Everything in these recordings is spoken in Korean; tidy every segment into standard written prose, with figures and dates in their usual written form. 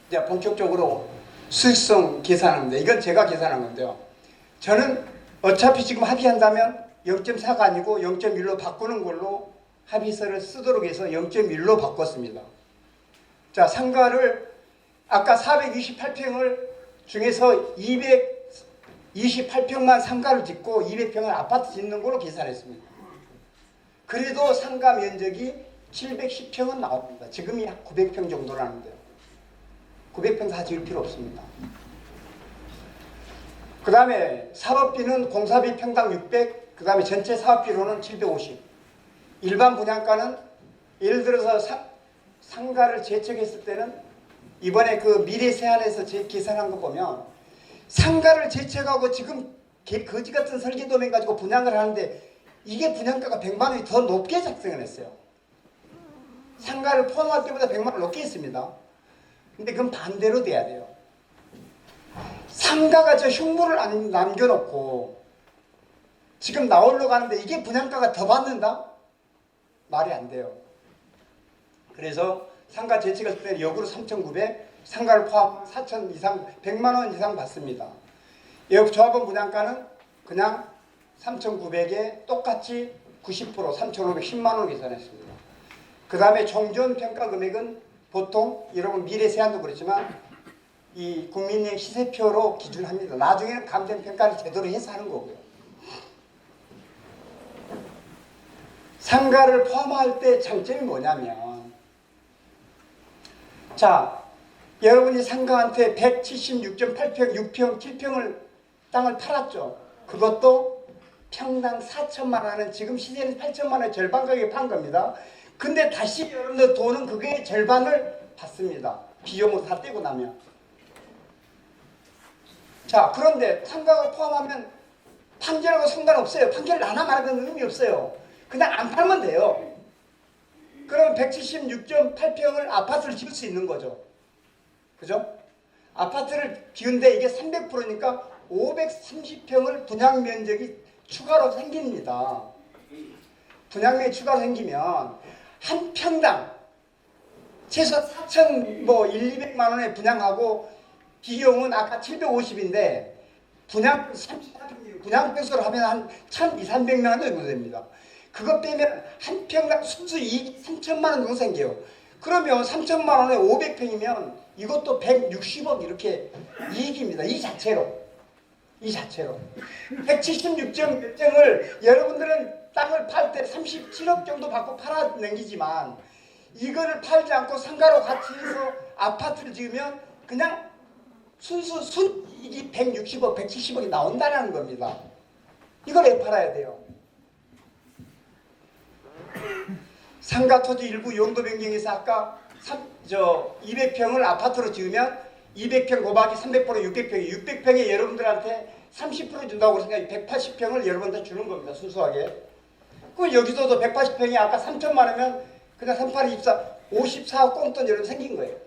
이제 본격적으로 수익성 계산하는데, 이건 제가 계산한 건데요. 저는 어차피 지금 합의한다면 0.4가 아니고 0.1로 바꾸는 걸로 합의서를 쓰도록 해서 0.1로 바꿨습니다. 자, 상가를 아까 428평을 중에서 228평만 상가를 짓고 200평을 아파트 짓는 걸로 계산했습니다. 그래도 상가 면적이 710평은 나옵니다. 지금이 약 900평 정도라는데요. 900평 다 지을 필요 없습니다. 그 다음에 사업비는 공사비 평당 600, 그 다음에 전체 사업비로는 750. 일반 분양가는 예를 들어서 상가를 재척했을 때는 이번에 그 미래세안에서 계산한 거 보면 상가를 재척하고 지금 거지 같은 설계도면 가지고 분양을 하는데 이게 분양가가 100만 원이 더 높게 작성을 했어요. 상가를 포함할 때보다 100만 원 높게 했습니다. 근데 그건 반대로 돼야 돼요. 상가가 저 흉물을 남겨놓고 지금 나오려고 하는데 이게 분양가가 더 받는다? 말이 안 돼요. 그래서 상가 재책했을 때 역으로 3,900, 상가를 포함 4,000 이상, 100만 원 이상 받습니다. 조합원 분양가는 그냥 3,900에 똑같이 90%, 3,510만 원 계산했습니다. 그 다음에 종전 평가 금액은 보통 여러분 미래세안도 그렇지만 이 국민의 시세표로 기준합니다. 나중에는 감정 평가를 제대로 해서 하는 거고요. 상가를 포함할 때 장점이 뭐냐면, 자, 여러분이 상가한테 176.8평, 6평, 7평을 땅을 팔았죠. 그것도 평당 4천만 원은 지금 시세는 8천만 원의 절반 가격에 판 겁니다. 근데 다시 여러분들 돈은 그게 절반을 받습니다. 비용으로 다 떼고 나면. 자, 그런데 상가가 포함하면 판결하고 상관없어요. 판결을 안 하면 말하는 의미 없어요. 그냥 안 팔면 돼요. 그럼 176.8평을 아파트를 지을 수 있는 거죠. 그죠? 아파트를 지은데 이게 300%니까 530평을 분양 면적이 추가로 생깁니다. 분양면이 추가로 생기면 한 평당 최소 4,200만 원에 분양하고 비용은 아까 750인데 분양 34평 분양평수로 하면 한 1,200~300만 원 정도 됩니다. 그것 빼면 한 평당 순수 이익 3천만 원 정도 생겨요. 그러면 3천만 원에 500평이면 이것도 160억 이렇게 이익입니다. 이 자체로. 176점 몇 평을 여러분들은 땅을 팔 때 37억 정도 받고 팔아넘기지만 이거를 팔지 않고 상가로 같이 해서 아파트를 지으면 그냥 순수 순이익이 160억, 170억이 나온다는 겁니다. 이걸 왜 팔아야 돼요? 상가 토지 일부 용도 변경에서 아까 200평을 아파트로 지으면 200평 곱하기 300% 600평이 600평에 여러분들한테 30% 준다고 생각해 180평을 여러분한테 주는 겁니다. 순수하게. 그럼 여기서도 180평이 아까 3천만 원이면 그냥 38, 24, 54억 꽁돈 여러분 생긴 거예요.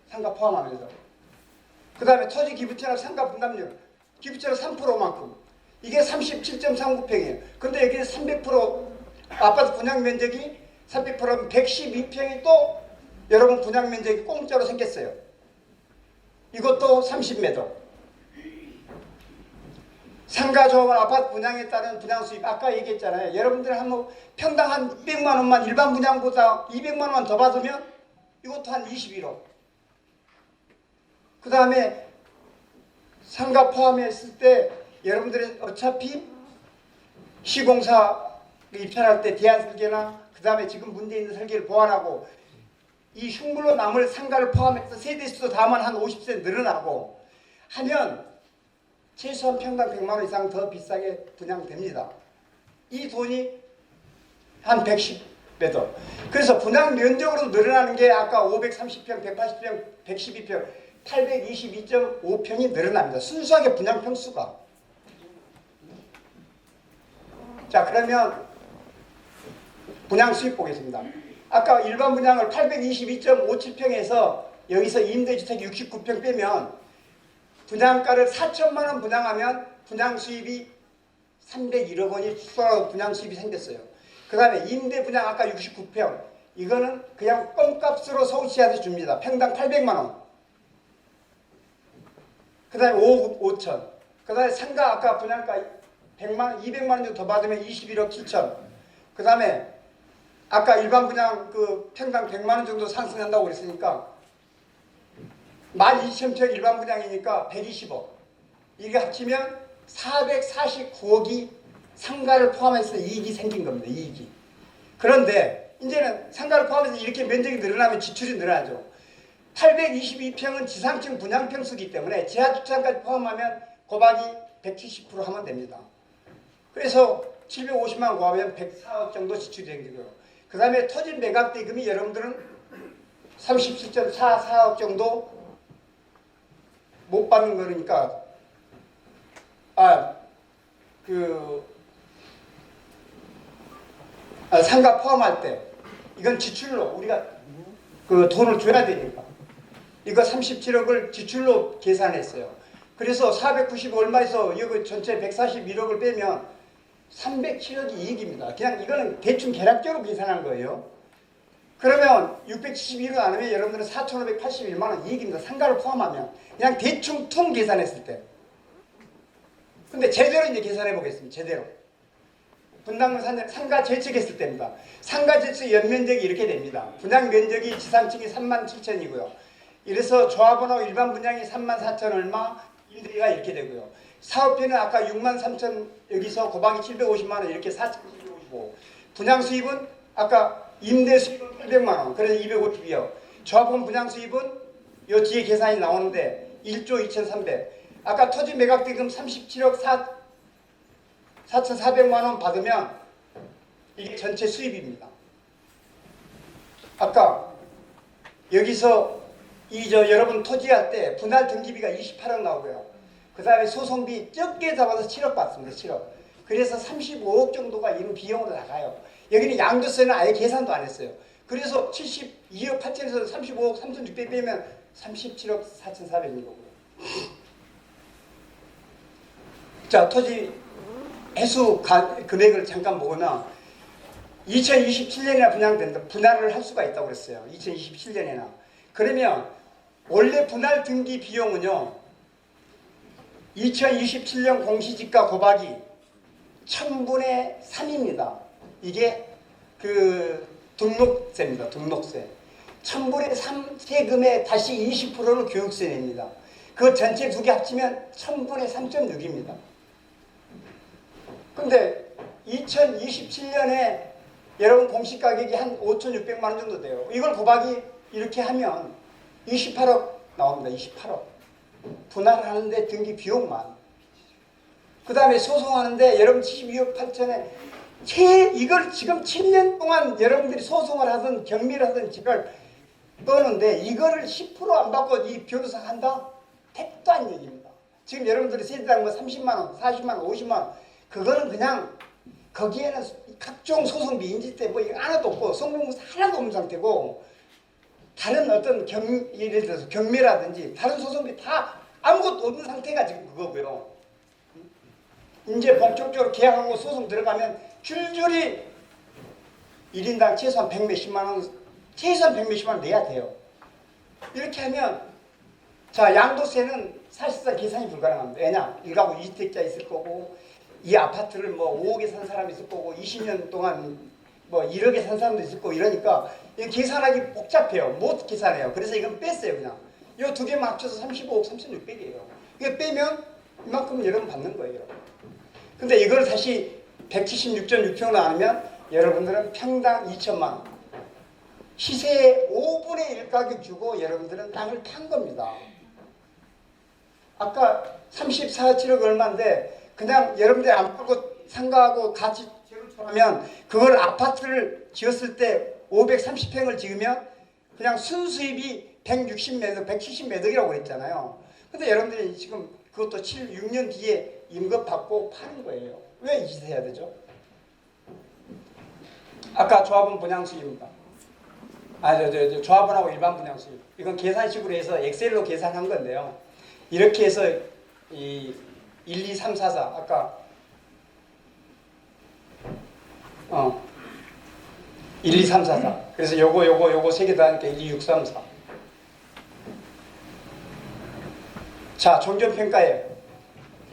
상가 포함하면서. 그 다음에 토지 기부채납 상가 분담률 기부채납 3%만큼 이게 37.39평이에요. 근데 여기는 300% 아파트 분양 면적이 300%면 112평이 또 여러분 분양 면적이 공짜로 생겼어요. 이것도 30m. 상가조합원 아파트 분양에 따른 분양 수입 아까 얘기했잖아요. 여러분들 한 평당 한 200만 원만 일반 분양보다 200만 원만 더 받으면 이것도 한 21억. 그 다음에 상가 포함했을 때 여러분들은 어차피 시공사 입찰할 때 대안 설계나 그 다음에 지금 문제 있는 설계를 보완하고 이 흉물로 남을 상가를 포함해서 세대수도 다만 한 50세 늘어나고 하면 최소한 평당 100만 원 이상 더 비싸게 분양됩니다. 이 돈이 한 110배더. 그래서 분양 면적으로 늘어나는 게 아까 530평, 180평, 112평, 822.5평이 늘어납니다. 순수하게 분양 평수가. 자, 그러면 분양 수입 보겠습니다. 아까 일반 분양을 822.57평에서 여기서 임대주택 69평 빼면 분양가를 4천만 원 분양하면 분양 수입이 301억 원이 추가로 분양 수입이 생겼어요. 그 다음에 임대 분양 아까 69평 이거는 그냥 뻥값으로 서울시한테 줍니다. 평당 800만 원. 그 다음에 5억 5천. 그 다음에 상가 아까 분양가 100만 원, 200만 원 정도 더 받으면 21억 7천. 그 다음에 아까 일반 분양 그 평당 100만 원 정도 상승한다고 그랬으니까 12,000평 일반 분양이니까 120억. 이게 합치면 449억이 상가를 포함해서 이익이 생긴 겁니다. 이익이. 그런데 이제는 상가를 포함해서 이렇게 면적이 늘어나면 지출이 늘어나죠. 822평은 지상층 분양평수기 때문에 지하주차장까지 포함하면 곱하기 170% 하면 됩니다. 그래서 750만 원 곱하면 104억 정도 지출이 생기고요. 그 다음에 토지 매각 대금이 여러분들은 37.44억 정도 못 받는 거니까 상가 포함할 때 이건 지출로 우리가 그 돈을 줘야 되니까 이거 37억을 지출로 계산했어요. 그래서 490 얼마에서 이거 전체 141억을 빼면 307억이 이익입니다. 그냥 이거는 대충 계략적으로 계산한 거예요. 그러면 671억 안 하면 여러분들은 4,581만 원 이익입니다. 상가를 포함하면 그냥 대충 통 계산했을 때. 근데 제대로 이제 계산해 보겠습니다. 제대로. 분당면 상가 재측했을 때입니다. 상가 재측 연면적이 이렇게 됩니다. 분양 면적이 지상층이 37,000이고요. 이래서 조합원하고 일반 분양이 34,000 얼마, 임대가 이렇게 되고요. 사업비는 아까 63,000 여기서 곱하기 750만 원 이렇게 4,755. 분양 수입은 아까 임대 수입은 800만 원, 그래서 252억. 조합원 분양 수입은 요 뒤에 계산이 나오는데 1조 2,300. 아까 토지 매각 대금 37억 4,400만 원 받으면 이게 전체 수입입니다. 아까 여기서 여러분 토지할 때 분할 등기비가 28억 나오고요. 그 다음에 소송비 적게 잡아서 7억 받습니다. 7억. 그래서 35억 정도가 이런 비용으로 나가요. 여기는 양도세는 아예 계산도 안 했어요. 그래서 72억 8천에서 35억 3,600 빼면 37억 4,400인 거고요. 자, 토지 해수 금액을 잠깐 보면 2027년이나 분양된다. 분할을 할 수가 있다고 그랬어요. 2027년에나. 그러면 원래 분할 등기 비용은요. 2027년 공시지가 곱하기 1000분의 3입니다. 이게 그 등록세입니다. 등록세. 1000분의 3 세금에 다시 20%는 교육세 냅니다. 그 전체 두 개 합치면 1000분의 3.6입니다. 근데 2027년에 여러분 공시가격이 한 5,600만 원 정도 돼요. 이걸 곱하기 이렇게 하면 28억 나옵니다. 28억. 분할하는데 등기 비용만. 그 다음에 소송하는데 여러분 72억 8천에 이걸 지금 7년 동안 여러분들이 소송을 하든 경미를 하든 집을 떠는데 이거를 10% 안 받고 이 변호사 한다? 택도 안 얘기입니다. 지금 여러분들이 세대당 뭐 30만 원, 40만 원, 50만 원 그거는 그냥 거기에는 각종 소송비 인지 때 뭐 하나도 없고 성공사 하나도 없는 상태고 다른 어떤 예를 들어서 경매라든지 다른 소송비 다 아무것도 없는 상태가 지금 그거고요. 이제 본격적으로 계약하고 소송 들어가면 줄줄이 1인당 최소한 100몇십만 원, 최소한 100몇십만 원 내야 돼요. 이렇게 하면 자 양도세는 사실상 계산이 불가능합니다. 왜냐? 1가구 2주택자 있을 거고 이 아파트를 뭐 5억에 산 사람이 있을 거고 20년 동안 뭐 1억에 산 사람도 있을 거고 이러니까 계산하기 복잡해요. 못 계산해요. 그래서 이건 뺐어요. 그냥 이 두 개만 합쳐서 35억 3,600이에요. 이거 빼면 이만큼 여러분 받는 거예요. 근데 이걸 다시 176.6평으로 나누면 여러분들은 평당 2천만 원. 시세의 5분의 1 가격 주고 여러분들은 땅을 판 겁니다. 아까 34,7억 얼마인데 그냥 여러분들이 안 팔고 상가하고 같이 하면 그걸 아파트를 지었을 때 530평을 지으면 그냥 순수입이 160매덕, 170매덕이라고 그랬잖아요. 근데 여러분들이 지금 그것도 6년 뒤에 임금 받고 파는 거예요. 왜 이 짓을 해야 되죠? 아까 조합원 분양 수입입니다. 조합원하고 일반 분양 수입. 이건 계산식으로 해서 엑셀로 계산한 건데요. 이렇게 해서 이 1, 2, 3, 4, 4 아까 1, 2, 3, 4, 4 그래서 요거 세 개 다 하니까 1, 2, 6, 3, 4 자, 종전평가예요.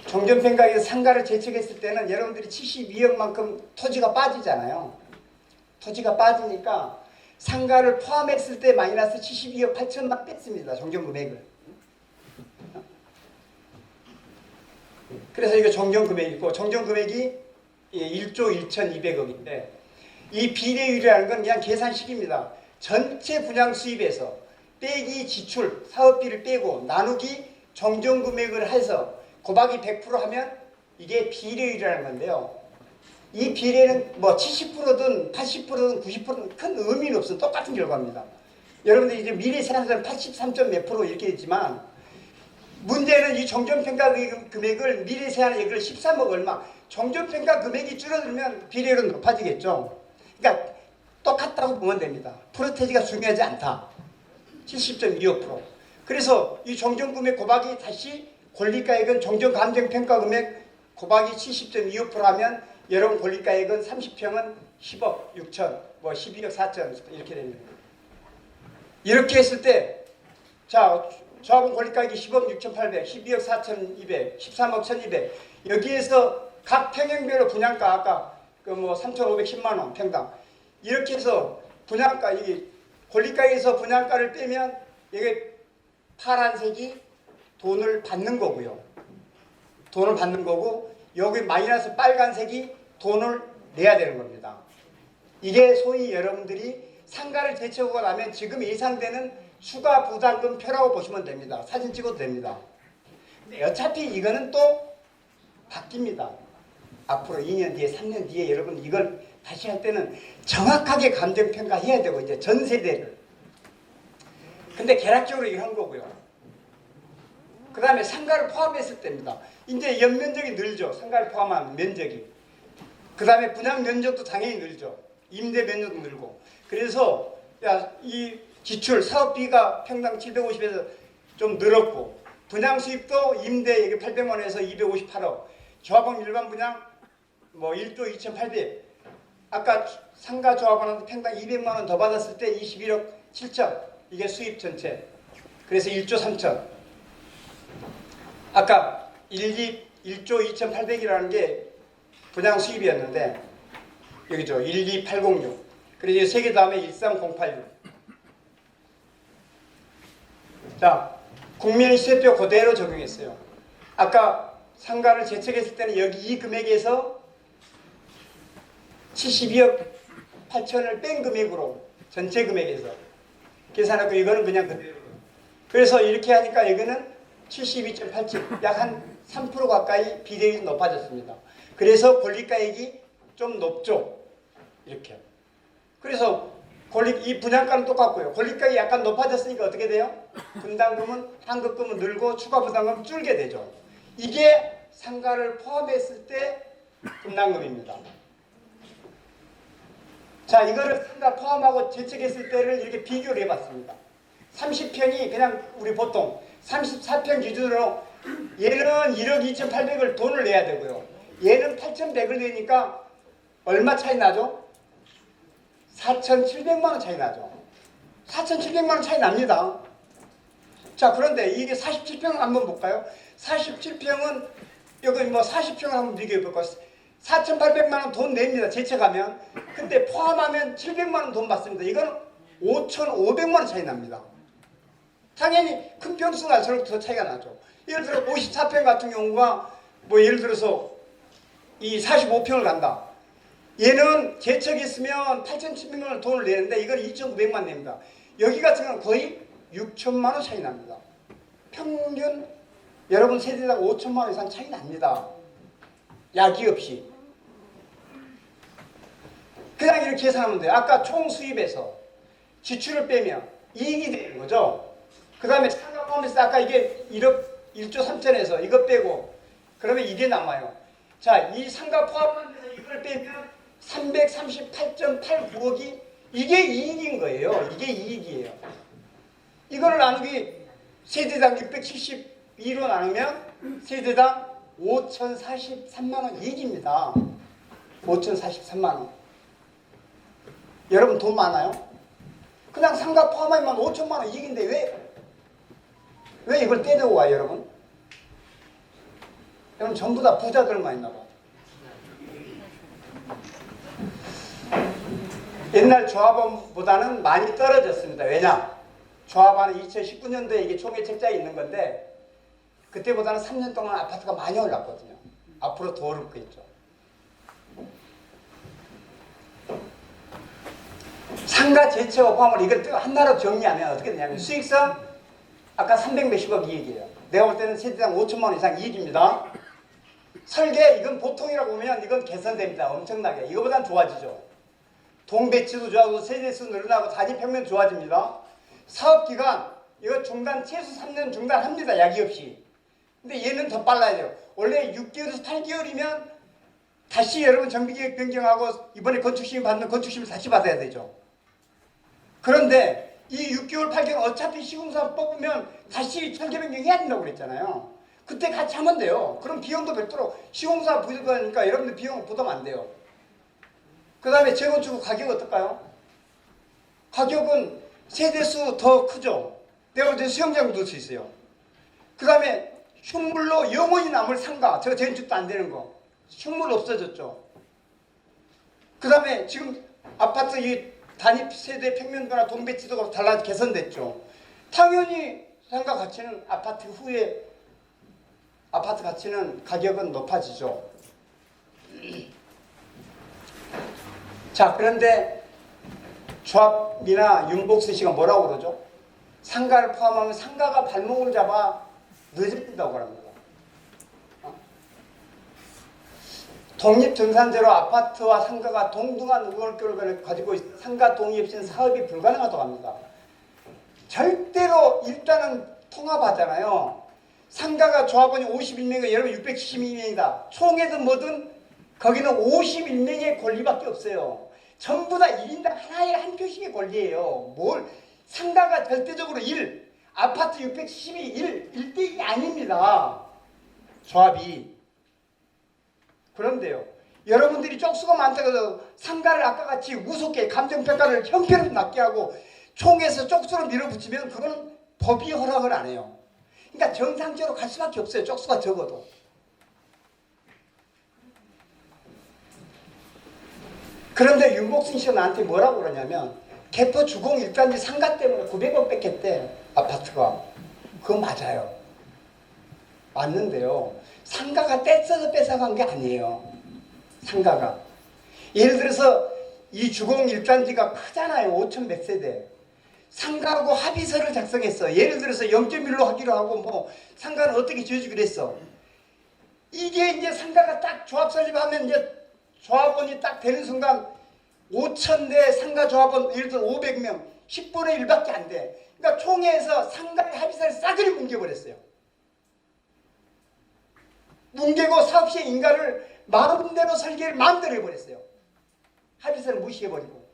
종전평가에서 상가를 제척했을 때는 여러분들이 72억만큼 토지가 빠지잖아요. 토지가 빠지니까 상가를 포함했을 때 마이너스 72억 8천만 뺐습니다. 종전금액을. 그래서 이거 종전금액이고, 종전금액이 1조 1,200억인데 이 비례율이라는 건 그냥 계산식입니다. 전체 분양 수입에서 빼기 지출, 사업비를 빼고 나누기 종전금액을 해서 곱하기 100% 하면 이게 비례율이라는 건데요. 이 비례는 뭐 70%든 80%든 90%든 큰 의미는 없어. 똑같은 결과입니다. 여러분들 이제 미래 생활에서는 83점 몇 프로 이렇게 있지만 문제는 이 종전평가 금액을 미래 세안의 얘기를 13억 얼마, 종전평가 금액이 줄어들면 비례율은 높아지겠죠. 그러니까 똑같다고 보면 됩니다. 프로테지가 중요하지 않다. 70.25%. 그래서 이 종전금액 곱하기 다시 권리가액은 종전감정평가 금액 곱하기 70.25% 하면 여러분 권리가액은 30평은 10억 6천, 뭐 12억 4천 이렇게 됩니다. 이렇게 했을 때 자, 조합원 권리가액이 10억 6,800, 12억 4,200, 13억 1,200. 여기에서 각 평형별로 분양가 아까 그 뭐 3,510만 원 평당 이렇게 해서 분양가 이게 권리가에서 분양가를 빼면 이게 파란색이 돈을 받는 거고요. 돈을 받는 거고 여기 마이너스 빨간색이 돈을 내야 되는 겁니다. 이게 소위 여러분들이 상가를 제쳐오고 나면 지금 예상되는 추가 부담금 표라고 보시면 됩니다. 사진 찍어도 됩니다. 근데 어차피 이거는 또 바뀝니다. 앞으로 2년 뒤에 3년 뒤에 여러분 이걸 다시 할 때는 정확하게 감정평가해야 되고 이제 전 세대를. 근데 계략적으로 이걸 한 거고요. 그 다음에 상가를 포함했을 때입니다. 이제 연면적이 늘죠. 상가를 포함한 면적이. 그 다음에 분양 면적도 당연히 늘죠. 임대 면적도 늘고. 그래서 이 지출, 사업비가 평당 750에서 좀 늘었고 분양 수입도 임대 800만 원에서 258억. 조합원 일반 분양 뭐 1조 2,800. 아까 상가 조합원한테 평당 200만 원 더 받았을 때 21억 7천. 이게 수입 전체. 그래서 1조 3천. 아까 1조 2,800이라는 게 분양 수입이었는데 여기죠. 12806. 그래서 3개 다음에 13086. 자, 국민시세표 그대로 적용했어요. 아까 상가를 제척했을 때는 여기 이 금액에서 72억 8천을 뺀 금액으로 전체 금액에서 계산하고 이거는 그냥 그대로. 그래서 이렇게 하니까 이거는 72.87, 약 한 3% 가까이 비례율이 높아졌습니다. 그래서 권리가액이 좀 높죠. 이렇게. 그래서 이 분양가는 똑같고요. 권리가액이 약간 높아졌으니까 어떻게 돼요? 분담금은 환급금은 늘고 추가 부담금은 줄게 되죠. 이게 상가를 포함했을 때 분담금입니다. 자, 이거를 상가 포함하고 제척했을 때를 이렇게 비교를 해봤습니다. 30평이 그냥 우리 보통 34평 기준으로 얘는 1억 2,800을 돈을 내야 되고요. 얘는 8,100을 내니까 얼마 차이 나죠? 4,700만 원 차이 나죠. 4,700만 원 차이 납니다. 자, 그런데 이게 47평 한번 볼까요? 47평은 여기 뭐 40평을 한번 비교해 볼까요? 4,800만 원 돈 냅니다. 제쳐가면. 근데 포함하면 700만 원 돈 받습니다. 이건 5,500만 원 차이 납니다. 당연히 큰 평수 갈수록 더 차이가 나죠. 예를 들어 54평 같은 경우가 뭐 예를 들어서 이 45평을 간다. 얘는 제척했으면 8,700만 원 돈을 내는데 이건 2,900만 냅니다. 여기 같은 경우는 거의 6천만 원 차이 납니다. 평균 여러분 세대당 5천만 원 이상 차이 납니다. 약이 없이. 그냥 이렇게 계산하면 돼요. 아까 총 수입에서 지출을 빼면 이익이 되는 거죠. 그 다음에 상가 포함해서 아까 이게 1조 3천에서 이거 빼고 그러면 이게 남아요. 자, 이 상가 포함해서 이걸 빼면 338.89억이 이게 이익인 거예요. 이게 이익이에요. 이거를 나누기 세대당 672로 나누면 세대당 5,043만원 이익입니다. 5,043만원. 여러분 돈 많아요? 그냥 상가 포함하면 5천만원 이익인데 왜 이걸 떼내고 와요, 여러분? 여러분 전부 다 부자들만 있나 봐. 옛날 조합원보다는 많이 떨어졌습니다. 왜냐? 조합원은 2019년도에 이게 총회 책자에 있는 건데 그때보다는 3년 동안 아파트가 많이 올랐거든요. 앞으로 더 오를 거겠죠. 상가 제철 화물 이걸 하나로 정리하면 어떻게 되냐면 수익성 아까 300 몇십억 이익이에요. 내가 볼 때는 세대당 5천만 원 이상 이익입니다. 설계 이건 보통이라고 보면 이건 개선됩니다. 엄청나게. 이거보단 좋아지죠. 동배치도 좋아지고 세대수 늘어나고 단위평면 좋아집니다. 사업기간 이거 중단 최소 3년 중단합니다. 약이 없이. 근데 얘는 더 빨라야 돼요. 원래 6개월에서 8개월이면 다시 여러분 정비계획 변경하고 이번에 건축시민 받는 건축시민 다시 받아야 되죠. 그런데 이 6개월 8개월 어차피 시공사 뽑으면 다시 설계 변경해야 된다고 그랬잖아요. 그때 같이 하면 돼요. 그럼 비용도 별도로 시공사 부담하니까 여러분들 비용 부담 안 돼요. 그 다음에 재건축 가격 어떨까요? 가격은 세대수 더 크죠. 내가 볼 때 수영장 둘 수 있어요. 그 다음에 흉물로 영원히 남을 상가, 저 재건축도 안 되는 거. 흉물 없어졌죠. 그 다음에 지금 아파트 이 단위 세대 평면도나 동배치도가 달라 개선됐죠. 당연히 상가 가치는 아파트 후에 아파트 가치는 가격은 높아지죠. 자, 그런데 조합이나 윤복수 씨가 뭐라고 그러죠? 상가를 포함하면 상가가 발목을 잡아 늦어진다고 합니다. 독립등산제로 아파트와 상가가 동등한 우월교를 가지고 상가 동의 없이는 사업이 불가능하다고 합니다. 절대로 일단은 통합하잖아요. 상가가 조합원이 51명이고 여러분 672명이다. 총회든 뭐든 거기는 51명의 권리밖에 없어요. 전부 다 1인당 하나의 한 표씩의 권리예요. 뭘 상가가 절대적으로 1, 아파트 672, 1대1이 아닙니다. 조합이. 그런데요. 여러분들이 쪽수가 많다고 해서 상가를 아까 같이 우습게 감정평가를 형편을 낮게 하고 총에서 쪽수로 밀어붙이면 그건 법이 허락을 안 해요. 그러니까 정상적으로 갈 수밖에 없어요. 쪽수가 적어도. 그런데 윤복순 씨가 나한테 뭐라고 그러냐면 개포 주공 1단지 상가 때문에 900억 뺏겼대. 아파트가. 그거 맞아요. 맞는데요. 상가가 떼써서 뺏어간 게 아니에요. 상가가. 예를 들어서 이 주공 1단지가 크잖아요. 5천 몇 세대. 상가하고 합의서를 작성했어. 예를 들어서 0.1로 하기로 하고 뭐 상가는 어떻게 지어주기로 했어. 이게 이제 상가가 딱 조합 설립하면 이제 조합원이 딱 되는 순간 5,000대 상가 조합원 예를 들어 500명 10분의 1밖에 안 돼. 그러니까 총회에서 상가의 합의서를 싸그리 뭉개버렸어요. 뭉개고 사업시행 인가를 마음대로 설계를 마음대로 해버렸어요. 합의서를 무시해버리고.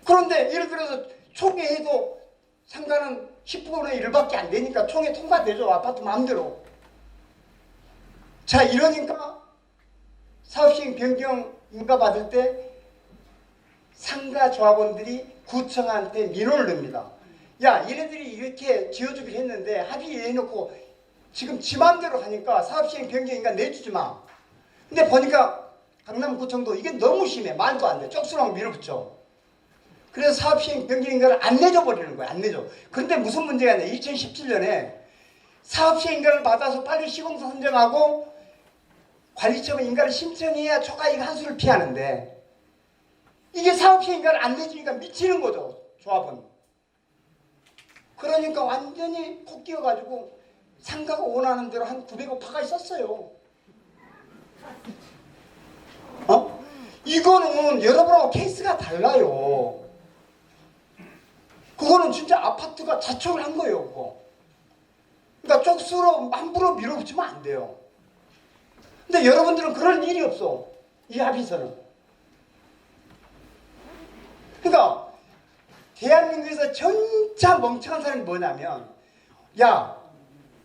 그런데 예를 들어서 총회해도 상가는 10분의 1밖에 안 되니까 총회 통과되죠. 아파트 마음대로. 자, 이러니까 사업시행 변경 인가 받을 때 상가 조합원들이 구청한테 민원을 냅니다. 야, 얘네들이 이렇게 지어주기로 했는데 합의해놓고 지금 지 맘대로 하니까 사업시행 변경인가 내주지 마. 근데 보니까 강남구청도 이게 너무 심해. 말도 안 돼. 쪽수랑 밀어붙여. 그래서 사업시행 변경인가를 안 내줘 버리는 거야. 안 내줘. 그런데 무슨 문제가 있냐. 2017년에 사업시행 인가를 받아서 빨리 시공사 선정하고 관리처분 인가를 신청해야 초과이익 한수를 피하는데 이게 사업시행 인가를 안 내주니까 미치는 거죠. 조합은. 그러니까 완전히 코 끼어가지고 상가가 원하는 대로 한 900억 파가 있었어요. 이거는 여러분하고 케이스가 달라요. 그거는 진짜 아파트가 자촉을 한 거예요. 그거. 그러니까 쪽수로 함부로 밀어붙이면 안 돼요. 근데 여러분들은 그럴 일이 없어. 이 합의서는. 그러니까 대한민국에서 진짜 멍청한 사람이 뭐냐면 야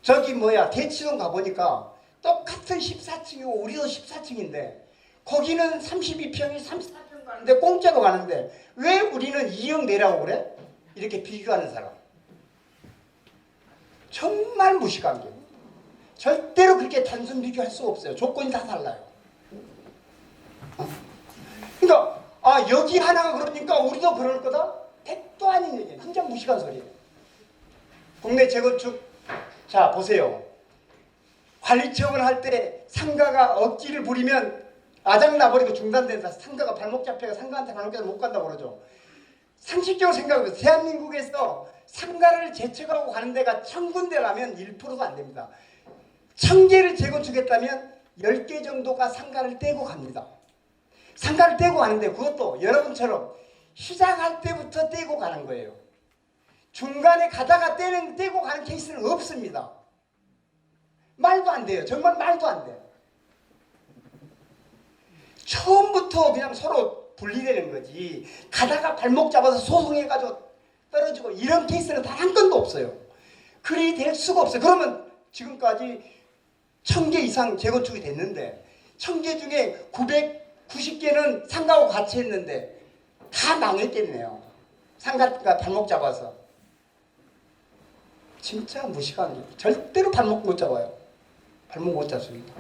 저기 뭐야 대치동 가보니까 똑같은 14층이고 우리도 14층인데 거기는 32평이 34평 가는데 공짜로 가는데 왜 우리는 2억 내라고 그래? 이렇게 비교하는 사람. 정말 무식한 게. 절대로 그렇게 단순 비교할 수가 없어요. 조건이 다 달라요. 그러니까 여기 하나가 그러니까 우리도 그럴 거다? 택도 아닌 얘기예요. 진짜 무식한 소리예요. 국내 재건축 자 보세요. 관리처분 할 때 상가가 억지를 부리면 아작나버리고 중단된다. 상가가 발목 잡혀가 상가한테 발목 잡혀 못 간다고 그러죠. 상식적으로 생각해보세요. 대한민국에서 상가를 재척하고 가는 데가 1000군데라면 1%도 안 됩니다. 1000개를 재건축했다면 10개 정도가 상가를 떼고 갑니다. 상가를 떼고 가는데 그것도 여러분처럼 시작할 때부터 떼고 가는 거예요. 중간에 가다가 떼고 가는 케이스는 없습니다. 말도 안 돼요. 정말 말도 안 돼요. 처음부터 그냥 서로 분리되는 거지. 가다가 발목 잡아서 소송해가지고 떨어지고 이런 케이스는 단 한 건도 없어요. 그리 될 수가 없어요. 그러면 지금까지 1000개 이상 재건축이 됐는데 1000개 중에 990개는 상가하고 같이 했는데 다 망했겠네요. 상가가 발목 잡아서. 진짜 무식한 일. 절대로 발목 못 잡아요. 발목 못 잡습니다.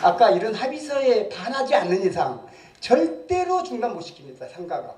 아까 이런 합의서에 반하지 않는 이상 절대로 중단 못 시킵니다. 상가가.